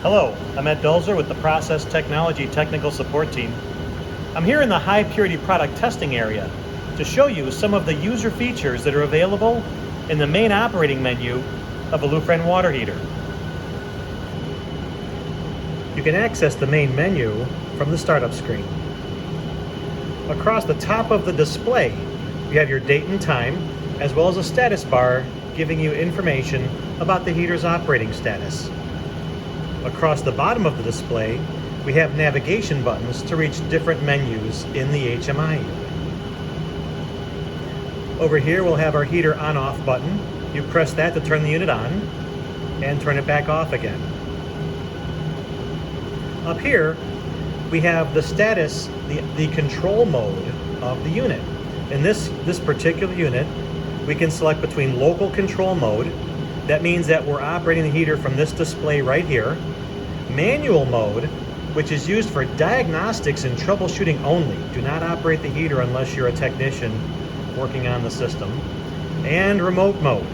Hello, I'm Ed Dulzer with the Process Technology Technical Support Team. I'm here in the high purity product testing area to show you some of the user features that are available in the main operating menu of a Lufran water heater. You can access the main menu from the startup screen. Across the top of the display, you have your date and time, as well as a status bar giving you information about the heater's operating status. Across the bottom of the display, we have navigation buttons to reach different menus in the HMI unit. Over here we'll have our heater on-off button. You press that to turn the unit on and turn it back off again. Up here we have the status, the control mode of the unit. In this particular unit, we can select between local control mode. That means that we're operating the heater from this display right here. Manual mode, which is used for diagnostics and troubleshooting only. Do not operate the heater unless you're a technician working on the system. And remote mode.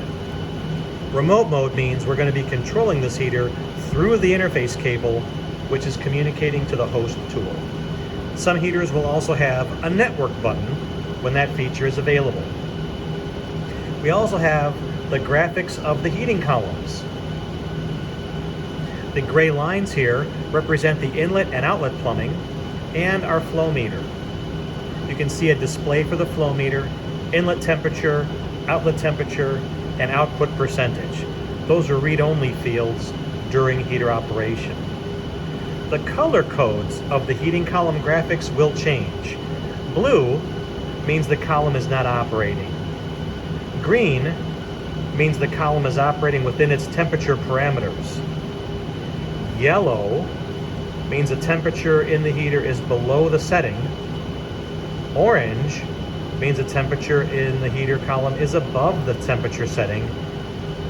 Remote mode means we're going to be controlling this heater through the interface cable, which is communicating to the host tool. Some heaters will also have a network button when that feature is available. We also have the graphics of the heating columns. The gray lines here represent the inlet and outlet plumbing and our flow meter. You can see a display for the flow meter, inlet temperature, outlet temperature, and output percentage. Those are read-only fields during heater operation. The color codes of the heating column graphics will change. Blue means the column is not operating. Green means the column is operating within its temperature parameters. Yellow means the temperature in the heater is below the setting. Orange means the temperature in the heater column is above the temperature setting.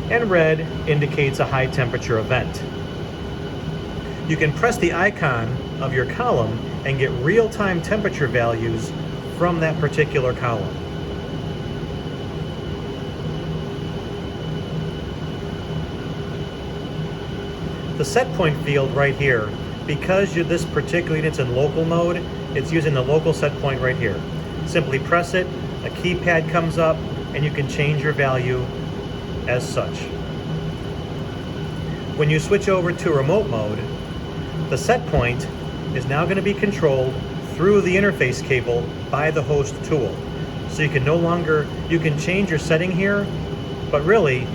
And red indicates a high temperature event. You can press the icon of your column and get real-time temperature values from that particular column. The set point field right here, because this particular unit's in local mode, it's using the local set point right here. Simply press it, a keypad comes up, and you can change your value as such. When you switch over to remote mode, the set point is now going to be controlled through the interface cable by the host tool. So you can change your setting here, but really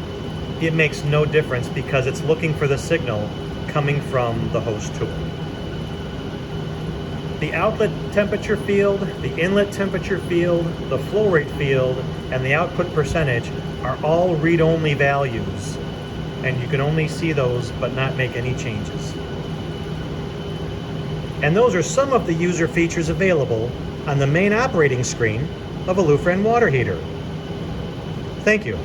it makes no difference because it's looking for the signal coming from the host tool. The outlet temperature field, the inlet temperature field, the flow rate field, and the output percentage are all read-only values, and you can only see those but not make any changes. And those are some of the user features available on the main operating screen of a Lufran water heater. Thank you.